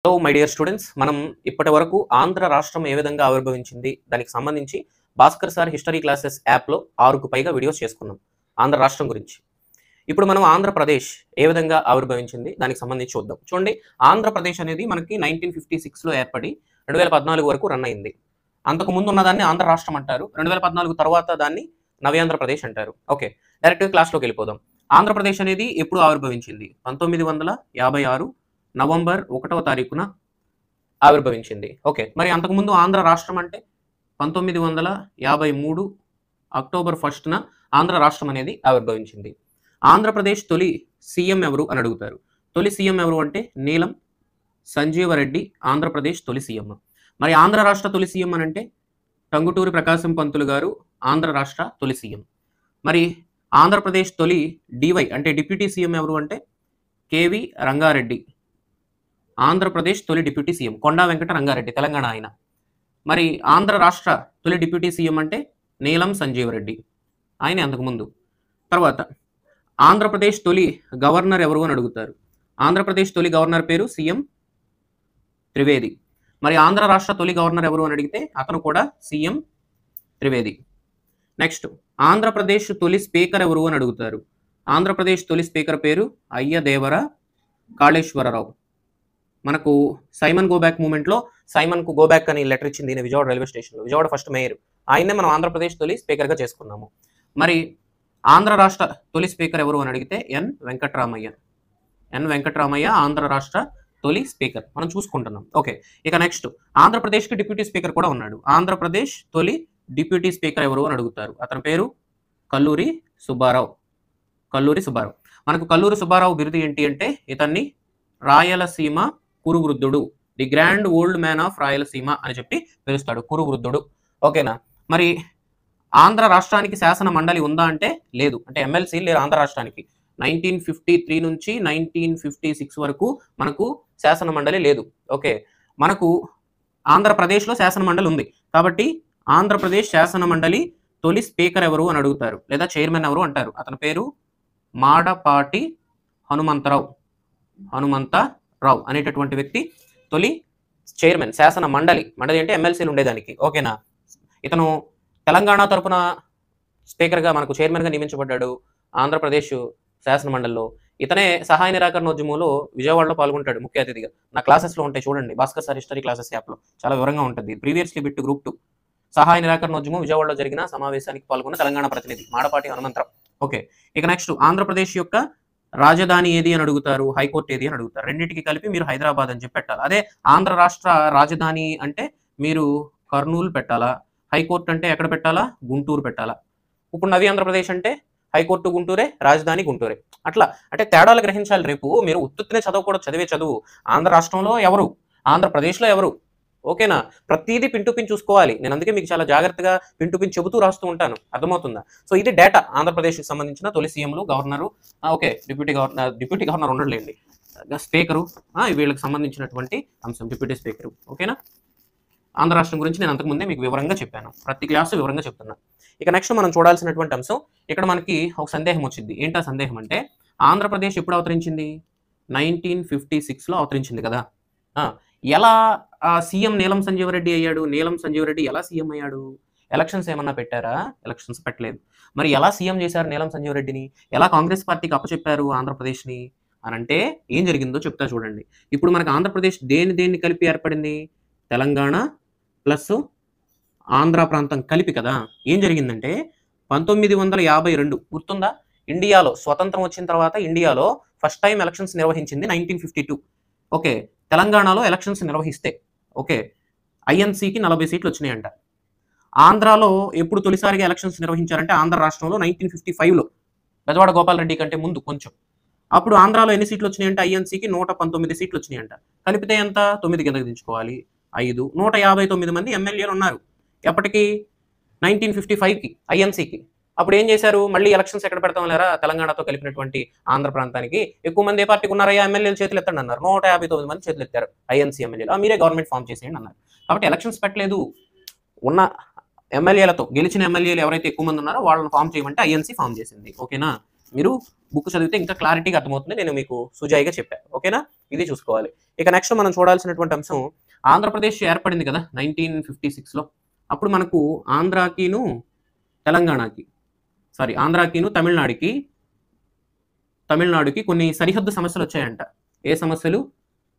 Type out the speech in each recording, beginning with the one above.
Hello my dear students, మనం ఇప్పటి వరకు ఆంధ్ర రాష్ట్రం ఏ విధంగా ఆవిర్భవించింది దానికి సంబంధించి భాస్కర్ సార్ హిస్టరీ క్లాసెస్ యాప్లో 6కు పైగా వీడియోస్ చేసుకున్నాం ఆంధ్ర రాష్ట్రం గురించి. ఇప్పుడు మనం ఆంధ్రప్రదేశ్ ఏ విధంగా ఆవిర్భవించింది దానికి సంబంధించి చూద్దాం. చూడండి, ఆంధ్రప్రదేశ్ అనేది మనకి 1956లో ఏర్పడి 2014 వరకు రన్ అయింది. అంతకు ముందు ఉన్నదాన్ని ఆంధ్ర రాష్ట్రం అంటారు. 2014 తర్వాత దాన్ని నవ్యాంధ్రప్రదేశ్ అంటారు. ఓకే, డైరెక్ట్గా క్లాస్లోకి వెళ్ళిపోదాం. ఆంధ్రప్రదేశ్ అనేది ఎప్పుడు ఆవిర్భవించింది? 1956 నవంబర్ 1వ తారీఖున ఆవిర్భవించింది. ఓకే, మరి అంతకుముందు ఆంధ్ర రాష్ట్రం అంటే 1953 అక్టోబర్ 1న ఆంధ్ర రాష్ట్రం అనేది ఆవిర్భవించింది. ఆంధ్రప్రదేశ్ తొలి సీఎం ఎవరు అని అడుగుతారు. తొలి సీఎం ఎవరు అంటే నీలం సంజీవరెడ్డి ఆంధ్రప్రదేశ్ తొలి సీఎం. మరి ఆంధ్ర రాష్ట్ర తొలి సీఎం అని అంటే టంగుటూరి ప్రకాశం పంతులు గారు ఆంధ్ర రాష్ట్ర తొలి సీఎం. మరి ఆంధ్రప్రదేశ్ తొలి డివై అంటే డిప్యూటీ సీఎం ఎవరు అంటే కేవి రంగారెడ్డి ఆంధ్రప్రదేశ్ తొలి డిప్యూటీ సీఎం. కొండా వెంకట రంగారెడ్డి తెలంగాణ ఆయన. మరి ఆంధ్ర రాష్ట్ర తొలి డిప్యూటీ సీఎం అంటే నీలం సంజీవరెడ్డి, ఆయన అంతకుముందు. తర్వాత ఆంధ్రప్రదేశ్ తొలి గవర్నర్ ఎవరు అని అడుగుతారు. ఆంధ్రప్రదేశ్ తొలి గవర్నర్ పేరు సీఎం త్రివేది. మరి ఆంధ్ర రాష్ట్ర తొలి గవర్నర్ ఎవరు అని అడిగితే అతను కూడా సీఎం త్రివేది. నెక్స్ట్, ఆంధ్రప్రదేశ్ తొలి స్పీకర్ ఎవరు అని అడుగుతారు. ఆంధ్రప్రదేశ్ తొలి స్పీకర్ పేరు అయ్యదేవర కాళేశ్వరరావు. మనకు సైమన్ గోబ్యాక్ మూమెంట్లో సైమన్కు గోబ్యాక్ అని లెటర్ ఇచ్చింది ఈయన విజయవాడ రైల్వే స్టేషన్లో. విజయవాడ ఫస్ట్ మేయర్ ఆయన్నే మనం ఆంధ్రప్రదేశ్ తొలి స్పీకర్గా చేసుకున్నాము. మరి ఆంధ్ర రాష్ట్ర తొలి స్పీకర్ ఎవరు అని అడిగితే ఎన్ వెంకట్రామయ్య ఆంధ్ర రాష్ట్ర తొలి స్పీకర్ మనం చూసుకుంటున్నాం. ఓకే, ఇక నెక్స్ట్ ఆంధ్రప్రదేశ్కి డిప్యూటీ స్పీకర్ కూడా ఉన్నాడు. ఆంధ్రప్రదేశ్ తొలి డిప్యూటీ స్పీకర్ ఎవరు అని అడుగుతారు. అతని పేరు కల్లూరి సుబ్బారావు. మనకు కల్లూరి సుబ్బారావు బిరుదు ఏంటి అంటే ఇతన్ని రాయలసీమ కురువృద్ధుడు, the grand old man of Rayalaseema అని చెప్పి పిలుస్తాడు, కురువృద్ధుడు. ఓకేనా. మరి ఆంధ్ర రాష్ట్రానికి శాసన మండలి ఉందా అంటే లేదు, అంటే ఎమ్మెల్సీ లేరు ఆంధ్ర రాష్ట్రానికి. 1953 నుంచి 1956 వరకు మనకు శాసన మండలి లేదు. ఓకే, మనకు ఆంధ్రప్రదేశ్లో శాసన మండలి ఉంది కాబట్టి ఆంధ్రప్రదేశ్ శాసన మండలి తొలి స్పీకర్ ఎవరు అని అడుగుతారు, లేదా చైర్మన్ ఎవరు అంటారు. అతని పేరు మాడపాటి హనుమంతరావు అనేటటువంటి వ్యక్తి తొలి చైర్మన్ శాసన మండలి అంటే ఎమ్మెల్సీలు ఉండేదానికి. ఓకేనా. ఇతను తెలంగాణ తరపున స్పీకర్గా మనకు చైర్మన్గా నియమించబడ్డాడు ఆంధ్రప్రదేశ్ శాసన మండలిలో. ఇతనే సహాయ నిరాకరణోద్యమంలో విజయవాడలో పాల్గొంటాడు ముఖ్య అతిథిగా. నా క్లాసెస్లో ఉంటాయి చూడండి, భాస్కర్ సార్ హిస్టరీ క్లాసెస్ యాప్లో చాలా వివరంగా ఉంటుంది. ప్రీవియస్లీ బిట్ గ్రూప్ 2 సహాయ నిరాకరణోద్యమం విజయవాడలో జరిగిన సమావేశానికి పాల్గొన్న తెలంగాణ ప్రతినిధి మాడపాటి హనుమంతరావు. ఓకే, ఇక నెక్స్ట్ ఆంధ్రప్రదేశ్ యొక్క రాజధాని ఏది అని అడుగుతారు, హైకోర్టు ఏది అని అడుగుతారు. రెండింటికి కలిపి మీరు హైదరాబాద్ అని చెప్పి పెట్టాలి. అదే ఆంధ్ర రాష్ట్ర రాజధాని అంటే మీరు కర్నూలు పెట్టాలా, హైకోర్టు అంటే ఎక్కడ పెట్టాలా, గుంటూరు పెట్టాలా. ఇప్పుడు నవి ఆంధ్రప్రదేశ్ అంటే హైకోర్టు గుంటూరే, రాజధాని గుంటూరే. అట్లా అంటే తేడాలు గ్రహించాలి. రేపు మీరు ఉత్తునే చదవకూడదు, చదివే చదువు ఆంధ్ర రాష్ట్రంలో ఎవరు, ఆంధ్రప్రదేశ్లో ఎవరు. ఓకేనా, ప్రతిదీ పిన్ టు పిన్ చూసుకోవాలి. నేను అందుకే మీకు చాలా జాగ్రత్తగా పిన్ టు పిన్ చెబుతూ రాస్తూ ఉంటాను, అర్థమవుతుందా. సో ఇది డేటా ఆంధ్రప్రదేశ్కి సంబంధించిన తొలి సీఎంలు, గవర్నరు, ఓకే డిప్యూటీ గవర్నర్ ఉండలేండి, స్పీకరు, వీళ్ళకి సంబంధించినటువంటి అంశం డిప్యూటీ స్పీకరు. ఓకేనా. ఆంధ్ర రాష్ట్రం గురించి నేను అంతకుముందే మీకు వివరంగా చెప్పాను, ప్రతి క్లాసు వివరంగా చెప్తున్నా. ఇక నెక్స్ట్ మనం చూడాల్సినటువంటి అంశం, ఇక్కడ మనకి ఒక సందేహం వచ్చింది. ఏంటా సందేహం అంటే ఆంధ్రప్రదేశ్ ఎప్పుడు అవతరించింది? 1956లో అవతరించింది కదా. ఎలా సీఎం నీలం సంజీవరెడ్డి అయ్యాడు? నీలం సంజీవరెడ్డి ఎలా సీఎం అయ్యాడు? ఎలక్షన్స్ ఏమన్నా పెట్టారా? ఎలక్షన్స్ పెట్టలేదు. మరి ఎలా సీఎం చేశారు నీలం సంజీవరెడ్డిని? ఎలా కాంగ్రెస్ పార్టీకి అప్పచెప్పారు ఆంధ్రప్రదేశ్ని అని అంటే ఏం జరిగిందో చెప్తా చూడండి. ఇప్పుడు మనకు ఆంధ్రప్రదేశ్ దేన్ని కలిపి ఏర్పడింది? తెలంగాణ ప్లస్ ఆంధ్ర ప్రాంతం కలిపి కదా. ఏం జరిగిందంటే 1952 గుర్తుందా? ఇండియాలో స్వతంత్రం వచ్చిన తర్వాత ఇండియాలో ఫస్ట్ టైం ఎలక్షన్స్ నిర్వహించింది 1952. ఓకే, తెలంగాణలో ఎలక్షన్స్ నిర్వహిస్తే ఓకే ఐఎన్సీకి 40 సీట్లు వచ్చినాయంట. ఆంధ్రాలో ఎప్పుడు తొలిసారిగా ఎలక్షన్స్ నిర్వహించారంటే ఆంధ్ర రాష్ట్రంలో 1955లో బెజవాడ గోపాలరెడ్డి కంటే ముందు కొంచెం. అప్పుడు ఆంధ్రాలో ఎన్ని సీట్లు వచ్చినాయంటే ఐఎన్సీకి 119 సీట్లు వచ్చినాయంట. కలిపితే ఎంత? 9 కిందకి దించుకోవాలి, 5 159 మంది ఎమ్మెల్యేలు ఉన్నారు ఎప్పటికీ 1955కి ఐఎన్సీకి. అప్పుడు ఏం చేశారు? మళ్ళీ ఎలక్షన్స్ ఎక్కడ పెడతాం లేరా, తెలంగాణతో కలిపినటువంటి ఆంధ్ర ప్రాంతానికి ఎక్కువ మంది ఏ పార్టీకి ఉన్నారయ్యా ఎమ్మెల్యేలు చేతులు ఎత్తండి అన్నారు. 159 మంది చేతులు ఎత్తారు ఐఎన్సీ ఎమ్మెల్యేలు. మీరే గవర్నమెంట్ ఫామ్ చేసేయండి అన్నారు. కాబట్టి ఎలక్షన్స్ పెట్టలేదు, ఉన్న ఎమ్మెల్యేలతో గెలిచిన ఎమ్మెల్యేలు ఎవరైతే ఎక్కువ మంది ఉన్నారో వాళ్ళని ఫామ్ చేయమంటే ఐఎన్సీ ఫామ్ చేసింది. ఓకేనా. మీరు బుక్ చదివితే ఇంకా క్లారిటీగా అర్థమవుతుంది. నేను మీకు సుజాయిగా చెప్పాను. ఓకేనా? ఇది చూసుకోవాలి. ఇక నెక్స్ట్ మనం చూడాల్సినటువంటి అంశం, ఆంధ్రప్రదేశ్ ఏర్పడింది కదా 1956లో. అప్పుడు మనకు ఆంధ్రాకిను తెలంగాణకి ఆంధ్రాకిను తమిళనాడుకి కొన్ని సరిహద్దు సమస్యలు వచ్చాయంట. ఏ సమస్యలు?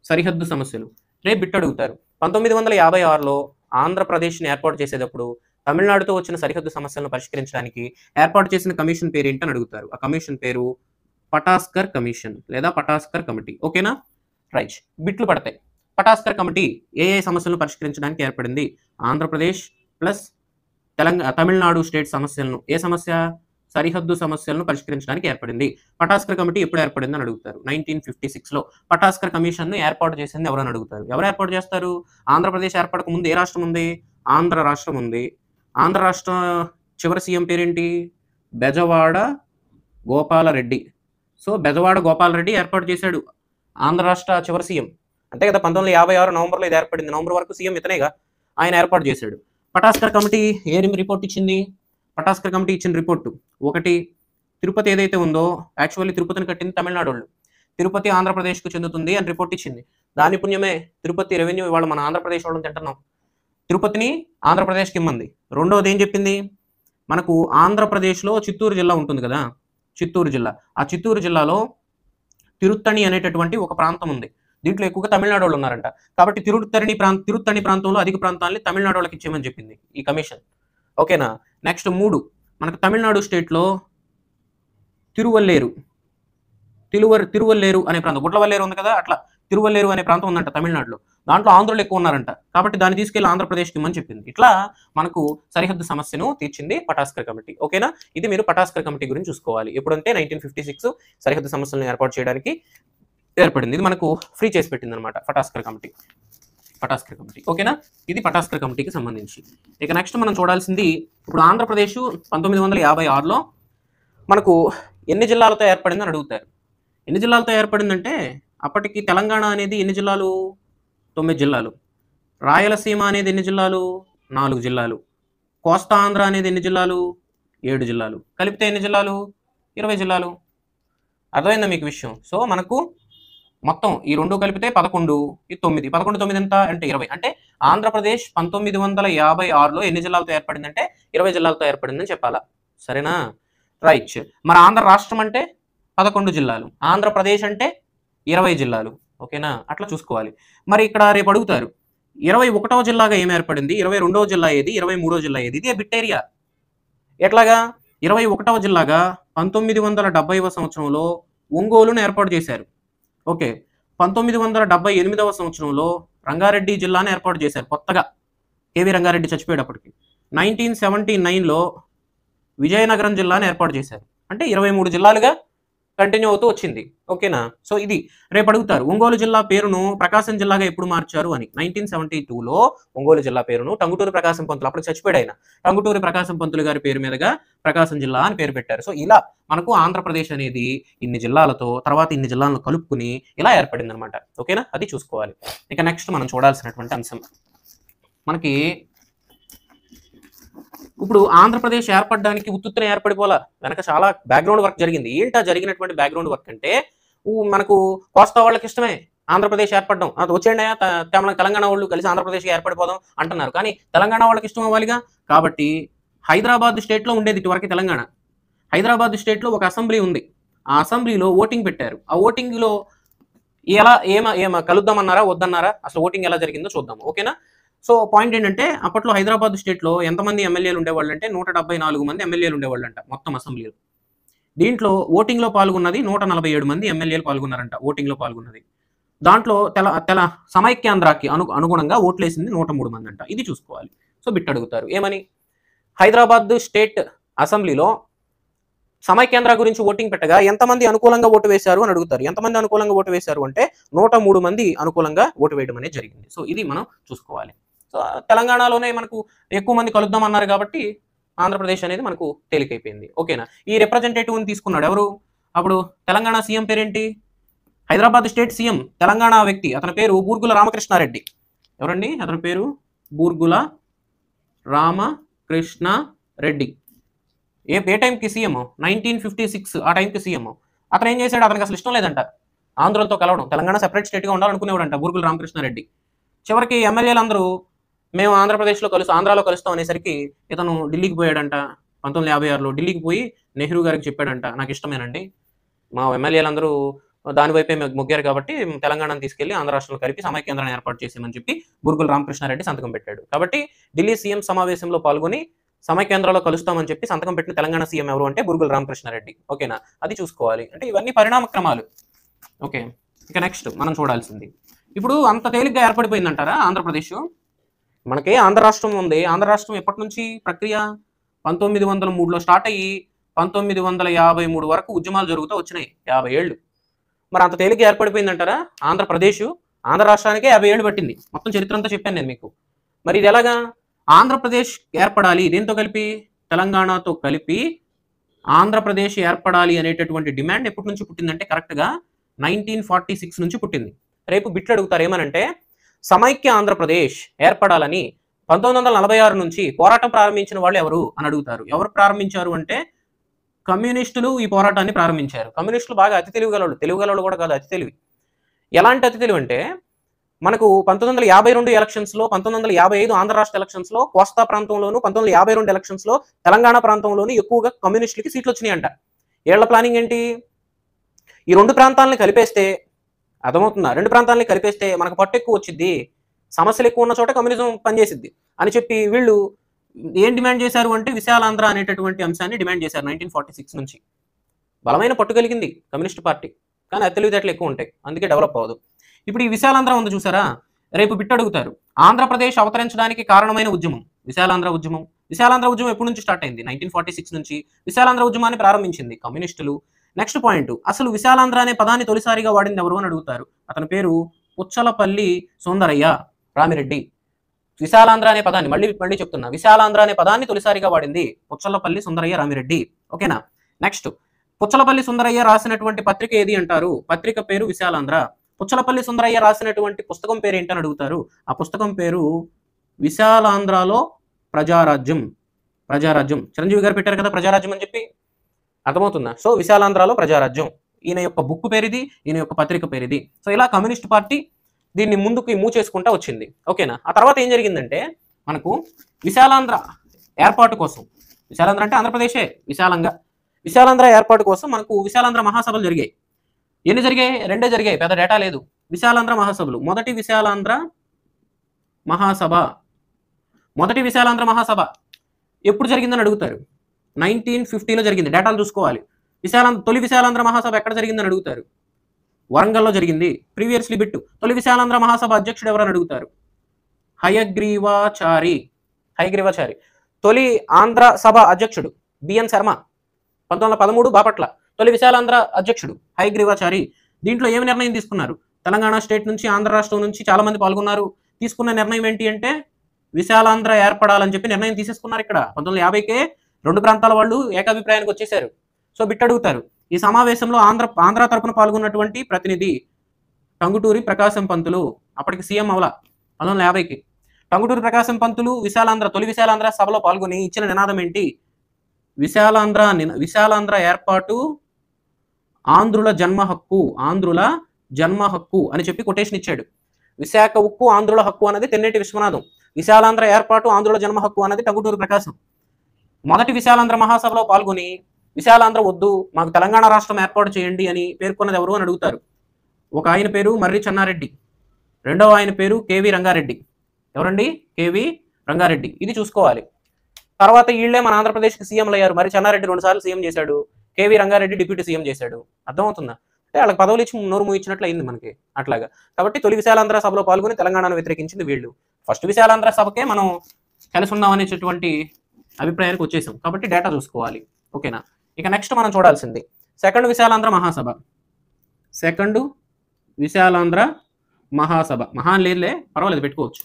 సరిహద్దు సమస్యలు. రేపు బిట్ అడుగుతారు. 1956లో ఆంధ్రప్రదేశ్ని ఏర్పాటు చేసేటప్పుడు తమిళనాడుతో వచ్చిన సరిహద్దు సమస్యలను పరిష్కరించడానికి ఏర్పాటు చేసిన కమిషన్ పేరు ఏంటని అడుగుతారు. ఆ కమిషన్ పేరు పటాస్కర్ కమిషన్ లేదా పటాస్కర్ కమిటీ. ఓకేనా? రైట్. బిట్లు పడతాయి. పటాస్కర్ కమిటీ ఏ సమస్యలను పరిష్కరించడానికి ఏర్పడింది? ఆంధ్రప్రదేశ్ ప్లస్ తమిళనాడు స్టేట్ సమస్యలను, ఏ సమస్య? సరిహద్దు సమస్యలను పరిష్కరించడానికి ఏర్పడింది. పటాస్కర్ కమిటీ ఎప్పుడు ఏర్పడింది అని అడుగుతారు. 1956లో పటాస్కర్ కమిషన్ ను ఏర్పాటు చేసింది ఎవరని అడుగుతారు. ఎవరు ఏర్పాటు చేస్తారు? ఆంధ్రప్రదేశ్ ఏర్పడక ముందు ఏ రాష్ట్రం ఉంది? ఆంధ్ర రాష్ట్రం ఉంది. ఆంధ్ర రాష్ట్ర చివరి సీఎం పేరేంటి? బెజవాడ గోపాలరెడ్డి. సో బెజవాడ గోపాలరెడ్డి ఏర్పాటు చేశాడు ఆంధ్ర రాష్ట్ర చివరి సీఎం. అంతే కదా, 1956 నవంబర్లో ఇది ఏర్పడింది. నవంబర్ వరకు సీఎం ఇతనేగా, ఆయన ఏర్పాటు చేశాడు. పటాస్కర్ కమిటీ ఏ రిపోర్ట్ ఇచ్చింది? పటాస్కర్ కమిటీ ఇచ్చిన రిపోర్టు ఒకటి, తిరుపతి ఏదైతే ఉందో, యాక్చువల్లీ తిరుపతిని కట్టింది తమిళనాడు వాళ్ళు, తిరుపతి ఆంధ్రప్రదేశ్కు చెందుతుంది అని రిపోర్ట్ ఇచ్చింది. దాని పుణ్యమే తిరుపతి రెవెన్యూ ఇవాళ మన ఆంధ్రప్రదేశ్ వాళ్ళని తింటున్నాం. తిరుపతిని ఆంధ్రప్రదేశ్కి ఇమ్మంది. రెండోది ఏం చెప్పింది? మనకు ఆంధ్రప్రదేశ్లో చిత్తూరు జిల్లా ఉంటుంది కదా, చిత్తూరు జిల్లా, ఆ చిత్తూరు జిల్లాలో తిరుత్తణి అనేటటువంటి ఒక ప్రాంతం ఉంది. దీంట్లో ఎక్కువగా తమిళనాడు వాళ్ళు ఉన్నారంట. కాబట్టి తిరుత్తణి ప్రాంతంలో అధిక ప్రాంతాన్ని తమిళనాడు వాళ్ళకి ఇచ్చేయమని చెప్పింది ఈ కమిషన్. ఓకేనా? నెక్స్ట్ 3, మనకు తమిళనాడు స్టేట్లో తిరువల్లేరు అనే ప్రాంతం, గుట్లవల్లేరు ఉంది కదా, అట్లా తిరువల్లేరు అనే ప్రాంతం ఉందంట తమిళనాడులో. దాంట్లో ఆంధ్రులు ఎక్కువ ఉన్నారంట. కాబట్టి దాన్ని తీసుకెళ్లి ఆంధ్రప్రదేశ్కి ఇమ్మని చెప్పింది. ఇట్లా మనకు సరిహద్దు సమస్యను తీర్చింది పటాస్కర్ కమిటీ. ఓకేనా? ఇది మీరు పటాస్కర్ కమిటీ గురించి చూసుకోవాలి. ఎప్పుడంటే 1956 సరిహద్దు సమస్యలను ఏర్పాటు చేయడానికి ఏర్పడింది. ఇది మనకు ఫ్రీ చేసి పెట్టింది అనమాట పటాస్కర్ కమిటీ. ఓకేనా? ఇది పటాస్కర్ కమిటీకి సంబంధించి. ఇక నెక్స్ట్ మనం చూడాల్సింది, ఇప్పుడు ఆంధ్రప్రదేశ్ 1956లో మనకు ఎన్ని జిల్లాలతో ఏర్పడిందని అడుగుతారు. ఎన్ని జిల్లాలతో ఏర్పడిందంటే, అప్పటికి తెలంగాణ అనేది ఎన్ని జిల్లాలు? 9 జిల్లాలు. రాయలసీమ అనేది ఎన్ని జిల్లాలు? 4 జిల్లాలు. కోస్తా ఆంధ్ర అనేది ఎన్ని జిల్లాలు? 7 జిల్లాలు. కలిపితే ఎన్ని జిల్లాలు? 20 జిల్లాలు. అర్థమైందా మీకు విషయం? సో మనకు మొత్తం ఈ రెండు కలిపితే 11, ఇది 9. 11, 9 ఎంత అంటే 20. అంటే ఆంధ్రప్రదేశ్ 1956లో ఎన్ని జిల్లాలతో ఏర్పడిందంటే 20 జిల్లాలతో ఏర్పడిందని చెప్పాలా. సరేనా? రైట్. మరి ఆంధ్ర రాష్ట్రం అంటే 11 జిల్లాలు, ఆంధ్రప్రదేశ్ అంటే 20 జిల్లాలు. ఓకేనా? అట్లా చూసుకోవాలి. మరి ఇక్కడ రేపు అడుగుతారు, 21వ జిల్లాగా ఏం ఏర్పడింది? 22వ జిల్లా ఏది? 23వ జిల్లా ఏది? ఇదే బిట్ ఏరియా. ఎట్లాగా? 21వ జిల్లాగా 1970వ సంవత్సరంలో ఒంగోలును ఏర్పాటు చేశారు. ఓకే. 1978వ సంవత్సరంలో రంగారెడ్డి జిల్లాను ఏర్పాటు చేశారు కొత్తగా, కేవీ రంగారెడ్డి చచ్చిపోయేటప్పటికి. 1979లో విజయనగరం జిల్లాను ఏర్పాటు చేశారు. అంటే 23 జిల్లాలుగా కంటిన్యూ అవుతూ వచ్చింది. ఓకేనా? సో ఇది రేపు అడుగుతారు. ఒంగోలు జిల్లా పేరును ప్రకాశం జిల్లాగా ఎప్పుడు మార్చారు అని. 1972లో ఒంగోలు జిల్లా పేరును టంగుటూరి ప్రకాశం పంతులు, అప్పుడు చచ్చిపోయాడు ఆయన, టంగుటూరి ప్రకాశం పంతులు గారి పేరు మీదుగా ప్రకాశం జిల్లా అని పేరు పెట్టారు. సో ఇలా మనకు ఆంధ్రప్రదేశ్ అనేది ఇన్ని జిల్లాలతో తర్వాత ఇన్ని జిల్లాలను కలుపుకుని ఇలా ఏర్పడింది అనమాట. ఓకేనా? అది చూసుకోవాలి. ఇక నెక్స్ట్ మనం చూడాల్సినటువంటి అంశం, మనకి ఇప్పుడు ఆంధ్రప్రదేశ్ ఏర్పడడానికి ఉత్తుత్తునే ఏర్పడిపోలా, వెనక చాలా బ్యాక్గ్రౌండ్ వర్క్ జరిగింది. ఏంటా జరిగినటువంటి బ్యాక్గ్రౌండ్ వర్క్ అంటే, మనకు కోస్తా వాళ్ళకి ఇష్టమే ఆంధ్రప్రదేశ్ ఏర్పడడం. అది వచ్చేయండి తెలంగాణ వాళ్ళు కలిసి ఆంధ్రప్రదేశ్కి ఏర్పడిపోదాం అంటున్నారు. కానీ తెలంగాణ వాళ్ళకి ఇష్టం అవ్వాలిగా. కాబట్టి హైదరాబాద్ స్టేట్లో ఉండేది ఇటువరకు తెలంగాణ. హైదరాబాద్ స్టేట్లో ఒక అసెంబ్లీ ఉంది. ఆ అసెంబ్లీలో ఓటింగ్ పెట్టారు. ఆ ఓటింగ్లో ఎలా కలుద్దామన్నారా వద్దన్నారా, అసలు ఓటింగ్ ఎలా జరిగిందో చూద్దాం. ఓకేనా? సో పాయింట్ ఏంటంటే, అప్పట్లో హైదరాబాద్ స్టేట్లో ఎంతమంది ఎమ్మెల్యేలు ఉండేవాళ్ళు అంటే 174 మంది ఎమ్మెల్యేలు ఉండేవాళ్ళంట మొత్తం అసెంబ్లీలో. దీంట్లో ఓటింగ్లో పాల్గొన్నది 147 మంది ఎమ్మెల్యేలు పాల్గొన్నారంట. ఓటింగ్లో పాల్గొన్నది దాంట్లో సమైక్యాంధ్రాకి అనుగుణంగా ఓట్లేసింది 103 మంది అంట. ఇది చూసుకోవాలి. సో బిట్ అడుగుతారు ఏమని, హైదరాబాద్ స్టేట్ అసెంబ్లీలో సమైక్యాంధ్ర గురించి ఓటింగ్ పెట్టగా ఎంతమంది అనుకూలంగా ఓటు వేశారు అని అడుగుతారు. ఎంతమంది అనుకూలంగా ఓటు వేశారు అంటే 103 మంది అనుకూలంగా ఓటు వేయడం అనేది జరిగింది. సో ఇది మనం చూసుకోవాలి. సో తెలంగాణలోనే మనకు ఎక్కువ మంది కలుద్దాం అన్నారు కాబట్టి ఆంధ్రప్రదేశ్ అనేది మనకు తేలికైపోయింది. ఓకేనా? ఈ రిప్రజెంటేటివ్ని తీసుకున్నాడు ఎవరు? అప్పుడు తెలంగాణ సీఎం పేరేంటి? హైదరాబాద్ స్టేట్ సీఎం తెలంగాణ వ్యక్తి, అతని పేరు బూర్గుల రామకృష్ణారెడ్డి. ఎవరండి అతని పేరు? బూర్గుల రామకృష్ణారెడ్డి. ఏ టైంకి సీఎం 1956 ఆ టైంకి సీఎం. అతను ఏం చేశాడు, అతనికి అసలు ఇష్టం లేదంట ఆంధ్రులతో కలవడం, తెలంగాణ సెపరేట్ స్టేట్గా ఉండాలనుకునేవాడంట బూరుగుల రామకృష్ణారెడ్డి. చివరికి ఎమ్మెల్యేలు అందరూ మేము ఆంధ్రాలో కలుస్తాం అనేసరికి ఇతను ఢిల్లీకి పోయాడంట. 1956లో ఢిల్లీకి పోయి నెహ్రూ గారికి చెప్పాడంట, నాకు ఇష్టమేనండి, మా ఎమ్మెల్యేలందరూ దాని వైపే మొగ్గారు కాబట్టి తెలంగాణను తీసుకెళ్లి ఆంధ్ర రాష్ట్రంలో కలిపి సమైక్యాంధ్రాన్ని ఏర్పాటు చేసామని చెప్పి బూరుగుల రామకృష్ణారెడ్డి సంతకం పెట్టాడు. కాబట్టి ఢిల్లీ సీఎం సమావేశంలో పాల్గొని సమైక్యాంధ్రలో కలుస్తామని చెప్పి సంతకం పెట్టిన తెలంగాణ సీఎం ఎవరు అంటే బూరుగుల రామకృష్ణారెడ్డి. ఓకేనా, అది చూసుకోవాలి. అంటే ఇవన్నీ పరిణామ క్రమాలు. ఓకే, ఇక నెక్స్ట్ మనం చూడాల్సింది, ఇప్పుడు అంత తేలిగ్గా ఏర్పడిపోయిందంటారా ఆంధ్రప్రదేశ్? మనకి ఆంధ్ర రాష్ట్రం ఉంది. ఆంధ్ర రాష్ట్రం ఎప్పటి నుంచి ప్రక్రియ? 1903లో స్టార్ట్ అయ్యి 1953 వరకు ఉద్యమాలు జరుగుతూ వచ్చినాయి, 50 ఏళ్ళు. మరి అంత తేలిగ్గా ఏర్పడిపోయిందంటారా ఆంధ్రప్రదేశ్? ఆంధ్ర రాష్ట్రానికే 50 ఏళ్ళు పట్టింది. మొత్తం చరిత్ర అంతా చెప్పాను నేను మీకు. మరి ఇది ఎలాగా? ఆంధ్రప్రదేశ్ ఏర్పడాలి, దేంతో కలిపి? తెలంగాణతో కలిపి ఆంధ్రప్రదేశ్ ఏర్పడాలి అనేటటువంటి డిమాండ్ ఎప్పటి నుంచి పుట్టిందంటే కరెక్ట్గా 1946 నుంచి పుట్టింది. రేపు బిట్లు అడుగుతారు ఏమనంటే, సమైక్య ఆంధ్రప్రదేశ్ ఏర్పడాలని 1946 నుంచి పోరాటం ప్రారంభించిన వాళ్ళు ఎవరు అని అడుగుతారు. ఎవరు ప్రారంభించారు అంటే కమ్యూనిస్టులు ఈ పోరాటాన్ని ప్రారంభించారు. కమ్యూనిస్టులు బాగా అతి తెలివిగలవాళ్ళు కూడా కాదు, అతి తెలివి. ఎలాంటి అతి తెలివి అంటే, మనకు 1952 ఎలక్షన్స్లో, 1955 ఆంధ్ర రాష్ట్ర ఎలక్షన్స్లో కోస్తా ప్రాంతంలోను, 1952 ఎలక్షన్స్లో తెలంగాణ ప్రాంతంలోను ఎక్కువగా కమ్యూనిస్టులకి సీట్లు వచ్చినాయంట. ఏళ్ల ప్లానింగ్ ఏంటి? ఈ రెండు ప్రాంతాలని కలిపేస్తే, అర్థమవుతుందా, రెండు ప్రాంతాలని కలిపేస్తే మనకు పట్టు ఎక్కువ వచ్చింది, సమస్యలు ఎక్కువ ఉన్న చోట కమ్యూనిజం పనిచేసిద్ది అని చెప్పి వీళ్ళు ఏం డిమాండ్ చేశారు అంటే విశాలాంధ్ర అనేటటువంటి అంశాన్ని డిమాండ్ చేశారు 1946 నుంచి. బలమైన పట్టు కలిగింది కమ్యూనిస్ట్ పార్టీ, కానీ అది తెలివితేటలు ఎక్కువ ఉంటాయి, అందుకే డెవలప్ అవ్వదు. ఇప్పుడు ఈ విశాలాంధ్ర ఉంది చూసారా, రేపు బిట్ అడుగుతారు, ఆంధ్రప్రదేశ్ అవతరించడానికి కారణమైన ఉద్యమం విశాలాంధ్ర ఉద్యమం. విశాలాంధ్ర ఉద్యమం ఎప్పటి నుంచి స్టార్ట్ అయింది? 1946 నుంచి విశాలాంధ్ర ఉద్యమాన్ని ప్రారంభించింది కమ్యూనిస్టులు. నెక్స్ట్ పాయింట్, అసలు విశాలాంధ్ర అనే పదాన్ని తొలిసారిగా వాడింది ఎవరు అని అడుగుతారు. అతని పేరు పుచ్చలపల్లి సుందరయ్య రామిరెడ్డి. విశాలాంధ్ర అనే పదాన్ని మళ్ళీ చెప్తున్నా, విశాలాంధ్ర అనే పదాన్ని తొలిసారిగా వాడింది పుచ్చలపల్లి సుందరయ్య రామిరెడ్డి. ఓకేనా. నెక్స్ట్, పుచ్చలపల్లి సుందరయ్య రాసినటువంటి పత్రిక ఏది అంటారు? పత్రిక పేరు విశాలాంధ్ర. పుచ్చలపల్లి సుందరయ్య రాసినటువంటి పుస్తకం పేరు ఏంటని అడుగుతారు. ఆ పుస్తకం పేరు విశాలాంధ్రలో ప్రజారాజ్యం. చిరంజీవి గారు పెట్టారు కదా ప్రజారాజ్యం అని చెప్పి, అర్థమవుతుందా? సో విశాలాంధ్రలో ప్రజారాజ్యం, ఈయన యొక్క బుక్ పేరిది, ఈయన యొక్క పత్రిక పేరిది. సో ఇలా కమ్యూనిస్ట్ పార్టీ దీన్ని ముందుకు మూవ్ చేసుకుంటా వచ్చింది. ఓకేనా. ఆ తర్వాత ఏం జరిగిందంటే, మనకు విశాలాంధ్ర ఏర్పాటు కోసం, విశాలాంధ్ర అంటే ఆంధ్రప్రదేశే విశాలంగా, విశాలాంధ్ర ఏర్పాటు కోసం మనకు విశాలాంధ్ర మహాసభలు జరిగాయి. ఎన్ని జరిగాయి? 2 జరిగాయి, పెద్ద డేటా లేదు. విశాలాంధ్ర మహాసభలు, మొదటి విశాలాంధ్ర మహాసభ ఎప్పుడు జరిగిందని అడుగుతారు. 1950లో జరిగింది, డేటాలు చూసుకోవాలి. తొలి విశాలాంధ్ర మహాసభ ఎక్కడ జరిగిందని అడుగుతారు. వరంగల్లో జరిగింది. ప్రీవియస్లీ బిట్టు, తొలి విశాలాంధ్ర మహాసభ అధ్యక్షుడు ఎవరని అడుగుతారు. హయగ్రీవాచారి. తొలి ఆంధ్ర సభ అధ్యక్షుడు బిఎన్ శర్మ, 1913 బాపట్ల. తొలి విశాలాంధ్ర అధ్యక్షుడు హయగ్రీవాచారి. దీంట్లో ఏమి నిర్ణయం తీసుకున్నారు? తెలంగాణ స్టేట్ నుంచి, ఆంధ్ర రాష్ట్రం నుంచి చాలా మంది పాల్గొన్నారు. తీసుకున్న నిర్ణయం ఏంటి అంటే విశాలాంధ్ర ఏర్పడాలని చెప్పి నిర్ణయం తీసేసుకున్నారు. ఇక్కడ 1950కే రెండు ప్రాంతాల వాళ్ళు ఏకాభిప్రాయానికి వచ్చేసారు. సో బిట్ అడుగుతారు, ఈ సమావేశంలో ఆంధ్ర తరపున పాల్గొన్నటువంటి ప్రతినిధి టంగుటూరి ప్రకాశం పంతులు, అప్పటికి సీఎం అవల 1950కి. టంగుటూరి ప్రకాశం పంతులు తొలి విశాలాంధ్ర సభలో పాల్గొని ఇచ్చిన నినాదం ఏంటి? విశాలాంధ్ర ఏర్పాటు ఆంధ్రుల జన్మ హక్కు అని చెప్పి కొటేషన్ ఇచ్చాడు. విశాఖ ఉక్కు ఆంధ్రుల హక్కు అనేది తెన్నేటి విశ్వనాథం, విశాలాంధ్ర ఏర్పాటు ఆంధ్రుల జన్మ హక్కు అనేది టంగుటూరి ప్రకాశం. మొదటి విశాలాంధ్ర మహాసభలో పాల్గొని విశాలాంధ్ర వద్దు, మాకు తెలంగాణ రాష్ట్రం ఏర్పాటు చేయండి అని పేర్కొన్నది ఎవరు అని అడుగుతారు. ఒక ఆయన పేరు మర్రి చెన్నారెడ్డి, రెండవ ఆయన పేరు కేవి రంగారెడ్డి. ఎవరండి? కేవి రంగారెడ్డి. ఇది చూసుకోవాలి. తర్వాత వీళ్ళే మన ఆంధ్రప్రదేశ్కి సీఎంలు అయ్యారు. మరి చెన్నారెడ్డి 2 సార్లు సీఎం చేశాడు, కేవీ రంగారెడ్డి డిప్యూటీ సీఎం చేశాడు. అర్థమవుతుందా? అంటే వాళ్ళకి పదవులు ఇచ్చి నోరు మూయించినట్లు అయింది మనకి అట్లాగా. కాబట్టి తొలి విశాలాంధ్ర సభలో పాల్గొని తెలంగాణను వ్యతిరేకించింది వీళ్ళు. ఫస్ట్ విశాలాంధ్ర సభకే మనం కలిసి ఉన్నామనేటటువంటి అభిప్రాయానికి వచ్చేసాం. కాబట్టి డేటా చూసుకోవాలి. ఓకేనా. ఇక నెక్స్ట్ మనం చూడాల్సింది సెకండ్ విశాలాంధ్ర మహాసభ. మహాన్ లేదులే, పర్వాలేదు పెట్టుకోవచ్చు.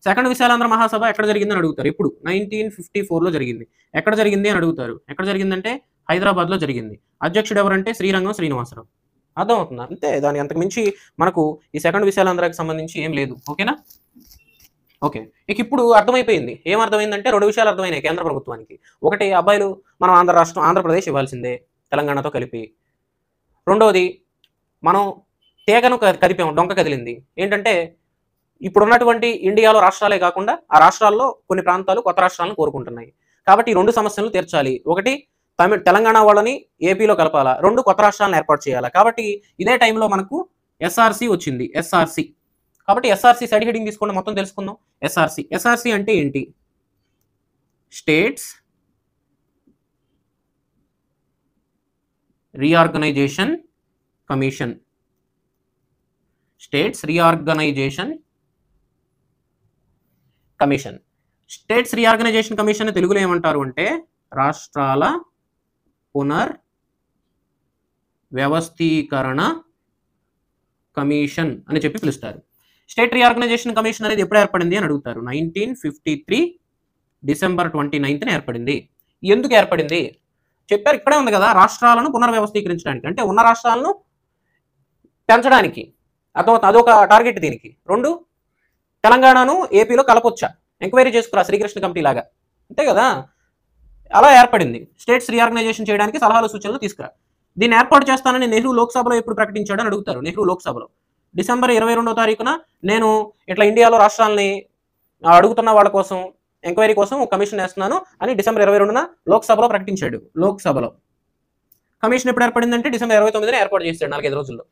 సెకండ్ విశాలాంధ్ర మహాసభ ఎక్కడ జరిగిందని అడుగుతారు. ఎప్పుడు? 1954లో జరిగింది. ఎక్కడ జరిగింది అని అడుగుతారు. ఎక్కడ జరిగిందంటే హైదరాబాద్లో జరిగింది. అధ్యక్షుడు ఎవరంటే శ్రీరంగం శ్రీనివాసరావు. అర్థమవుతుందా? అంతే, దాని అంతకు మించి మనకు ఈ సెకండ్ విశాలాంధ్రకి సంబంధించి ఏం లేదు. ఓకేనా. ఓకే, ఇక ఇప్పుడు అర్థమైపోయింది. ఏం అర్థమైందంటే 2 విషయాలు అర్థమైనాయి కేంద్ర ప్రభుత్వానికి. ఒకటి, అబ్బాయిలు మనం ఆంధ్రప్రదేశ్ ఇవ్వాల్సిందే తెలంగాణతో కలిపి. రెండోది, మనం తీగను కదిపాం, డొంక కదిలింది. ఏంటంటే ఇప్పుడున్నటువంటి ఇండియాలో రాష్ట్రాలే కాకుండా ఆ రాష్ట్రాల్లో కొన్ని ప్రాంతాలు కొత్త రాష్ట్రాలను కోరుకుంటున్నాయి. కాబట్టి ఈ 2 సమస్యలను తీర్చాలి. ఒకటి, తెలంగాణ వాళ్ళని ఏపీలో కలపాలా, 2 కొత్త రాష్ట్రాలను ఏర్పాటు చేయాలా. కాబట్టి ఇదే టైంలో మనకు ఎస్ఆర్సి వచ్చింది. ఎస్ఆర్సి, కాబట్టి ఎస్ఆర్సి సైడ్ హెడింగ్ తీసుకుంటే మొత్తం తెలుసుకుందాం. ఎస్ఆర్సి అంటే ఏంటి? States reorganisation commission. States reorganisation commission. States reorganisation commission తెలుగులో ఏమంటారు అంటే రాష్ట్రాల పునర్వ్యవస్థీకరణ కమిషన్ అని చెప్పి పిలుస్తారు. స్టేట్ రీఆర్గనైజేషన్ కమిషన్ అనేది ఎప్పుడు ఏర్పడింది అని అడుగుతారు. 1953 డిసెంబర్ 29న ఏర్పడింది. ఎందుకు ఏర్పడింది చెప్పారు, ఇక్కడే ఉంది కదా, రాష్ట్రాలను పునర్వ్యవస్థీకరించడానికి, అంటే ఉన్న రాష్ట్రాలను పెంచడానికి. అదొక టార్గెట్ దీనికి. 2, తెలంగాణను ఏపీలో కలపొచ్చా, ఎంక్వైరీ చేసుకురా శ్రీకృష్ణ కమిటీ లాగా, అంతే కదా. అలా ఏర్పడింది. స్టేట్స్ రీఆర్గనైజేషన్ చేయడానికి సలహాలు సూచనలు తీసుకురా. దీన్ని ఏర్పాటు చేస్తానని నెహ్రూ లోక్సభలో ఎప్పుడు ప్రకటించాడని అడుగుతారు. నెహ్రూ లోక్సభలో డిసెంబర్ 22వ తారీఖున నేను ఇట్లా ఇండియాలో రాష్ట్రాలని అడుగుతున్న వాళ్ళ కోసం ఎంక్వైరీ కోసం ఒక కమిషన్ వేస్తున్నాను అని డిసెంబర్ 22న లోక్సభలో ప్రకటించాడు. లోక్సభలో కమిషన్ ఎప్పుడు ఏర్పడిందంటే డిసెంబర్ 29న ఏర్పాటు చేశాడు, 4-5 రోజుల్లో.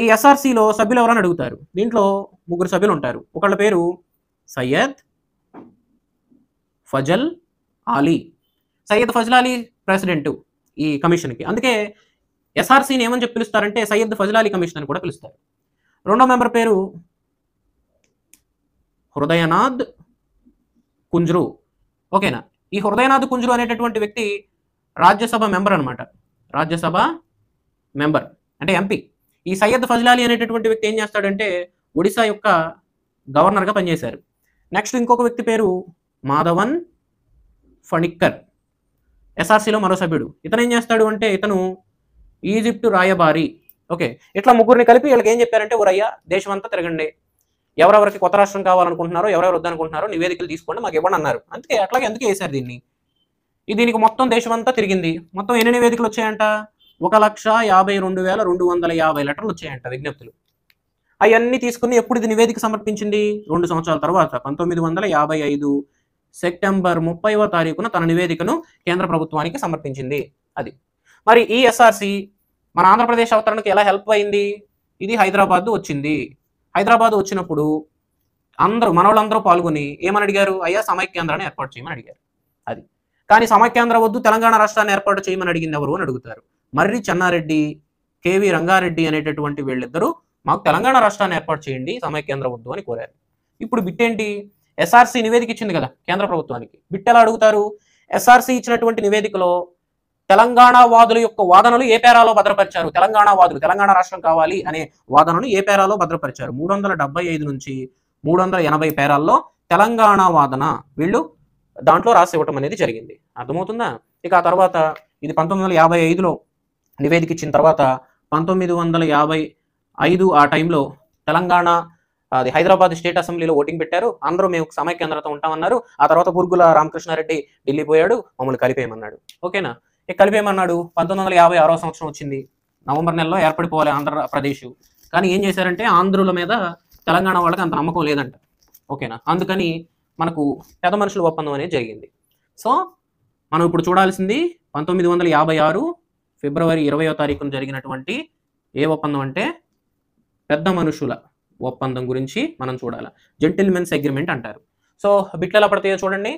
ఈ ఎస్ఆర్సీలో సభ్యులు ఎవరని అడుగుతారు. దీంట్లో 3 సభ్యులు ఉంటారు. ఒకళ్ళ పేరు సయ్యద్ ఫజల్ అలీ. సయ్యద్ ఫజల్ అలీ ప్రెసిడెంట్ ఈ కమిషన్కి. అందుకే ఎస్ఆర్సీని ఏమని చెప్పి పిలుస్తారంటే సయ్యద్ ఫజల్ అలీ కమిషన్ అని కూడా పిలుస్తారు. 2వ మెంబర్ పేరు హృదయనాథ్ కుంజ్రు. ఓకేనా. ఈ హృదయనాథ్ కుంజ్రు అనేటటువంటి వ్యక్తి రాజ్యసభ మెంబర్ అనమాట. రాజ్యసభ మెంబర్ అంటే ఎంపీ. ఈ సయ్యద్ ఫజల్ అలీ అనేటటువంటి వ్యక్తి ఏం చేస్తాడంటే ఒడిశా యొక్క గవర్నర్గా పనిచేశారు. నెక్స్ట్ ఇంకొక వ్యక్తి పేరు మాధవన్ ఫణిక్కర్, ఎస్ఆర్సీలో మరో సభ్యుడు. ఇతను ఏం చేస్తాడు అంటే ఇతను ఈజిప్ట్ రాయబారి. ఓకే, ఇట్లా 3ని కలిపి వీళ్ళకి ఏం చెప్పారంటే ఊరయ్యా దేశం అంతా తిరగండి, ఎవరెవరికి కొత్త రాష్ట్రం కావాలనుకుంటున్నారో ఎవరెవరు వద్దనుకుంటున్నారో నివేదికలు తీసుకోండి, మాకు ఇవ్వండి అన్నారు. అందుకే వేశారు దీన్ని. దీనికి మొత్తం దేశం అంతా తిరిగింది. మొత్తం ఎన్ని నివేదికలు వచ్చాయంట? 1,52,250 లెటర్లు వచ్చాయంట, విజ్ఞప్తులు. అవన్నీ తీసుకుని ఎప్పుడు ఇది నివేదిక సమర్పించింది? 2 సంవత్సరాల తర్వాత 1955 సెప్టెంబర్ 30వ తారీఖున తన నివేదికను కేంద్ర ప్రభుత్వానికి సమర్పించింది. అది మరి ఈ ఎస్ఆర్సి మన ఆంధ్రప్రదేశ్ అవతరణకు ఎలా హెల్ప్ అయింది? ఇది హైదరాబాద్ వచ్చింది. హైదరాబాద్ వచ్చినప్పుడు మనోళ్ళందరూ పాల్గొని ఏమని అడిగారు? అయ్యా సమైక్యాంధ్రాన్ని ఏర్పాటు చేయమని అడిగారు. అది కానీ సమైక్యాంధ్ర వద్దు, తెలంగాణ రాష్ట్రాన్ని ఏర్పాటు చేయమని అడిగింది ఎవరు అని అడుగుతారు. మర్రి చెన్నారెడ్డి, కేవి రంగారెడ్డి అనేటటువంటి వీళ్ళిద్దరూ మాకు తెలంగాణ రాష్ట్రాన్ని ఏర్పాటు చేయండి, సమైక్యాంధ్ర వద్దు అని కోరారు. ఇప్పుడు బిట్ ఏంటి? ఎస్ఆర్సీ నివేదిక ఇచ్చింది కదా కేంద్ర ప్రభుత్వానికి. బిట్ ఎలా అడుగుతారు? ఎస్ఆర్సీ ఇచ్చినటువంటి నివేదికలో తెలంగాణ వాదుల యొక్క వాదనలు ఏ పేరాలో భద్రపరిచారు? తెలంగాణ వాదులు తెలంగాణ రాష్ట్రం కావాలి అనే వాదనను ఏ పేరాలో భద్రపరిచారు? 375 నుంచి 380 పేరాల్లో తెలంగాణ వాదన వీళ్ళు దాంట్లో రాసి ఇవ్వటం అనేది జరిగింది. అర్థమవుతుందా? ఇక ఆ తర్వాత ఇది 1955లో నివేదిక ఇచ్చిన తర్వాత 1955 ఆ టైంలో తెలంగాణ అది హైదరాబాద్ స్టేట్ అసెంబ్లీలో ఓటింగ్ పెట్టారు. అందరూ మేము సమైక్యాంధ్రతో ఉంటామన్నారు. ఆ తర్వాత బుర్గుల రామకృష్ణారెడ్డి ఢిల్లీ పోయాడు, మమ్మల్ని కలిపేయమన్నాడు. ఓకేనా. ఇక కలిపేయమన్నాడు. 1956వ సంవత్సరం వచ్చింది. నవంబర్ నెలలో ఏర్పడిపోవాలి ఆంధ్రప్రదేశ్. కానీ ఏం చేశారంటే ఆంధ్రుల మీద తెలంగాణ వాళ్ళకి అంత నమ్మకం లేదంట. ఓకేనా. అందుకని మనకు పెద్ద మనుషుల ఒప్పందం అనేది జరిగింది. సో మనం ఇప్పుడు చూడాల్సింది 1956 ఫిబ్రవరి 20వ తారీఖున జరిగినటువంటి ఏ ఒప్పందం అంటే పెద్ద మనుషుల ఒప్పందం గురించి మనం చూడాలి. జెంటిల్మెన్స్ అగ్రిమెంట్ అంటారు. సో బిట్లు ఎలా పడతాయో చూడండి.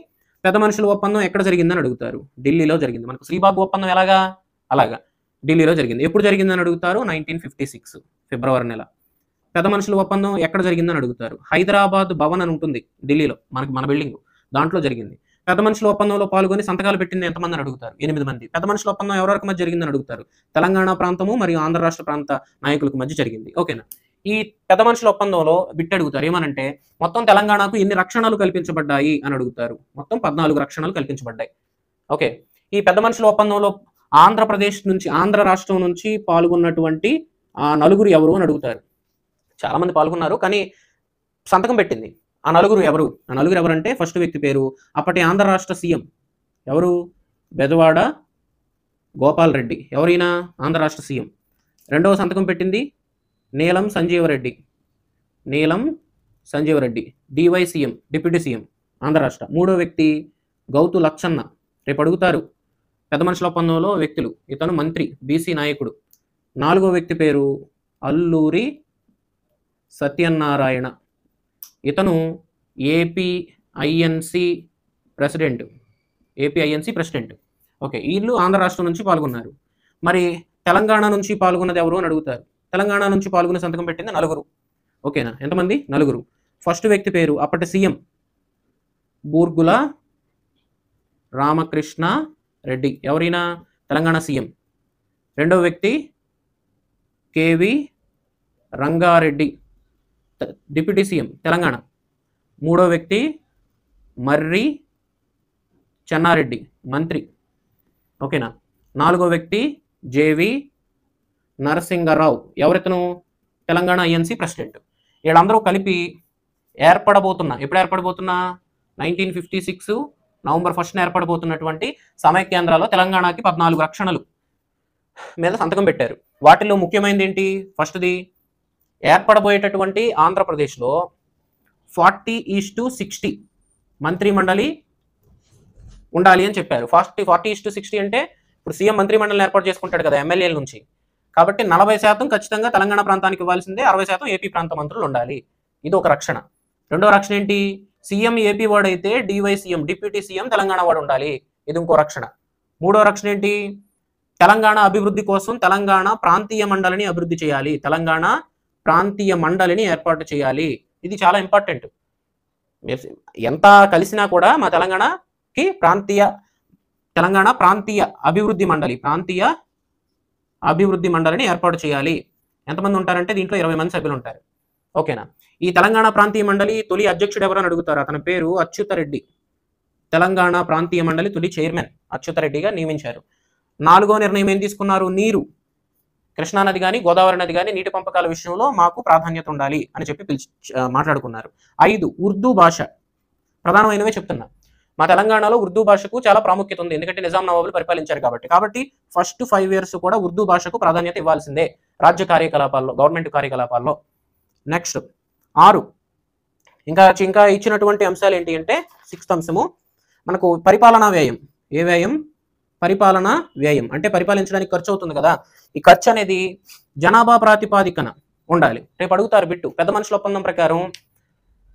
పెద్ద మనుషుల ఒప్పందం ఎక్కడ జరిగిందని అడుగుతారు. ఢిల్లీలో జరిగింది. మనకు శ్రీబాబు ఒప్పందం ఎలాగా అలాగా ఢిల్లీలో జరిగింది. ఎప్పుడు జరిగిందని అడుగుతారు? 1956 ఫిబ్రవరి నెల. పెద్ద మనుషుల ఒప్పందం ఎక్కడ జరిగిందని అడుగుతారు. హైదరాబాద్ భవన్ అని ఉంటుంది ఢిల్లీలో, మన బిల్డింగ్, దాంట్లో జరిగింది. పెద్ద మనుషుల ఒప్పందంలో పాల్గొని సంతకాలు పెట్టింది ఎంతమంది అని అడుగుతారు? 8 మంది. పెద్ద మనుషుల ఒప్పందం ఎవరెవరికి మధ్య జరిగిందని అడుగుతారు. తెలంగాణ ప్రాంతము మరియు ఆంధ్ర రాష్ట్ర ప్రాంత నాయకులకు మధ్య జరిగింది. ఓకేనా. ఈ పెద్ద మనుషుల ఒప్పందంలో బిట్ అడుగుతారు. ఏమనంటే మొత్తం తెలంగాణకు ఎన్ని రక్షణలు కల్పించబడ్డాయి అని అడుగుతారు. మొత్తం 14 రక్షణలు కల్పించబడ్డాయి. ఓకే. ఈ పెద్ద మనుషుల ఒప్పందంలో ఆంధ్ర రాష్ట్రం నుంచి పాల్గొన్నటువంటి 4 ఎవరు అని అడుగుతారు. చాలా మంది పాల్గొన్నారు, కానీ సంతకం పెట్టింది ఆ నలుగురు ఎవరు? ఆ నలుగురు ఎవరంటే ఫస్ట్ వ్యక్తి పేరు అప్పటి ఆంధ్ర రాష్ట్ర సీఎం ఎవరు? బెజవాడ గోపాల్ రెడ్డి. ఎవరైనా ఆంధ్ర రాష్ట్ర సీఎం. రెండవ సంతకం పెట్టింది Neelam Sanjiva Reddy. Neelam Sanjiva Reddy DY CM, deputy CM Andhra రాష్ట్ర. మూడో వ్యక్తి గౌతు లక్షన్న. రేపు అడుగుతారు పెద్ద మనుషుల ఒప్పందంలో వ్యక్తులు. ఇతను మంత్రి, బీసీ నాయకుడు. నాలుగో వ్యక్తి పేరు అల్లూరి సత్యనారాయణ. ఇతను ఏపీఐఎన్సి ప్రెసిడెంట్. ఏపీఐఎన్సి ప్రెసిడెంట్. ఓకే, వీళ్ళు ఆంధ్ర రాష్ట్రం నుంచి పాల్గొన్నారు. మరి తెలంగాణ నుంచి పాల్గొన్నది ఎవరు అని అడుగుతారు. తెలంగాణ నుంచి పాల్గొని సంతకం పెట్టింది నలుగురు. ఓకేనా? ఎంతమంది? నలుగురు. ఫస్ట్ వ్యక్తి పేరు అప్పటి సీఎం బూర్గుల రామకృష్ణ రెడ్డి. ఎవరైనా తెలంగాణ సీఎం. రెండవ వ్యక్తి కేవి రంగారెడ్డి, డిప్యూటీ సీఎం తెలంగాణ. మూడో వ్యక్తి మర్రి చెన్నారెడ్డి, మంత్రి. ఓకేనా? నాలుగో వ్యక్తి జేవి నరసింగరావు. ఎవరితను? Telangana INC president. వీళ్ళందరూ కలిపి ఎప్పుడు ఏర్పడబోతున్నా 1956 నవంబర్ 1న ఏర్పడబోతున్నటువంటి సమైక్యాంధ్రలో తెలంగాణకి 14 రక్షణలు మీద సంతకం పెట్టారు. వాటిల్లో ముఖ్యమైనది ఏంటి? ఫస్ట్ది ఏర్పడబోయేటటువంటి ఆంధ్రప్రదేశ్లో 40:60 మంత్రి మండలి ఉండాలి అని చెప్పారు. 40:60 అంటే ఇప్పుడు సీఎం మంత్రి మండలిని ఏర్పాటు చేసుకుంటాడు కదా ఎమ్మెల్యేల నుంచి. కాబట్టి 40% ఖచ్చితంగా తెలంగాణ ప్రాంతానికి ఇవ్వాల్సిందే, 60% ఏపీ ప్రాంత మంత్రులు ఉండాలి. ఇది ఒక రక్షణ. రెండో రక్షణ ఏంటి? సీఎం ఏపీ వాడైతే DY CM, deputy CM Telangana వాడు ఉండాలి. ఇది ఇంకో రక్షణ. మూడో రక్షణ ఏంటి? తెలంగాణ అభివృద్ధి కోసం తెలంగాణ ప్రాంతీయ మండలిని అభివృద్ధి చేయాలి. తెలంగాణ ప్రాంతీయ మండలిని ఏర్పాటు చేయాలి. ఇది చాలా ఇంపార్టెంట్. ఎంత కలిసినా కూడా మా తెలంగాణకి తెలంగాణ ప్రాంతీయ అభివృద్ధి మండలిని ఏర్పాటు చేయాలి. ఎంతమంది ఉంటారంటే దీంట్లో 20 మంది సభ్యులు ఉంటారు. ఓకేనా? ఈ తెలంగాణ ప్రాంతీయ మండలి తొలి అధ్యక్షుడు ఎవరని అడుగుతారు. అతని పేరు అచ్యుతరెడ్డి. తెలంగాణ ప్రాంతీయ మండలి తొలి చైర్మన్ అచ్యుతరెడ్డిగా నియమించారు. నాలుగో నిర్ణయం ఏం తీసుకున్నారు? నీరు, కృష్ణానది కానీ గోదావరి నది కానీ నీటి పంపకాల విషయంలో మాకు ప్రాధాన్యత ఉండాలి అని చెప్పి మాట్లాడుకున్నారు. 5 ఉర్దూ భాష. ప్రధానమైనవే చెప్తున్నా. మా తెలంగాణలో ఉర్దూ భాషకు చాలా ప్రాముఖ్యత ఉంది, ఎందుకంటే నిజాం నవాబులు పరిపాలించారు కాబట్టి ఫస్ట్ 5 years కూడా ఉర్దూ భాషకు ప్రాధాన్యత ఇవ్వాల్సిందే రాజ్య కార్యకలాపాల్లో, గవర్నమెంట్ కార్యకలాపాల్లో. నెక్స్ట్ 6 ఇంకా ఇచ్చినటువంటి అంశాలు ఏంటి అంటే 6th అంశము మనకు పరిపాలనా వ్యయం. ఏ వ్యయం? పరిపాలనా వ్యయం అంటే పరిపాలించడానికి ఖర్చు అవుతుంది కదా. ఈ ఖర్చు అనేది జనాభా ప్రాతిపాదికన ఉండాలి. రేపు అడుగుతారు బిట్టు. పెద్ద మనుషుల ఒప్పందం ప్రకారం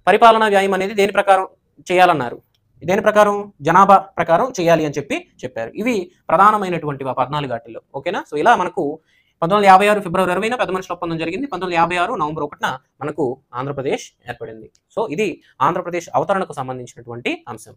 పరిపాలనా వ్యయం అనేది దేని ప్రకారం చేయాలన్నారు? దేని ప్రకారం? జనాభా ప్రకారం చేయాలి అని చెప్పారు. ఇవి ప్రధానమైనటువంటివి 14 వాటిల్లో. ఓకేనా? సో ఇలా మనకు 1956 ఫిబ్రవరి 20న పెద్ద మనుషుల ఒప్పందం జరిగింది. 1956 నవంబర్ 1న మనకు ఆంధ్రప్రదేశ్ ఏర్పడింది. సో ఇది ఆంధ్రప్రదేశ్ అవతరణకు సంబంధించినటువంటి అంశం.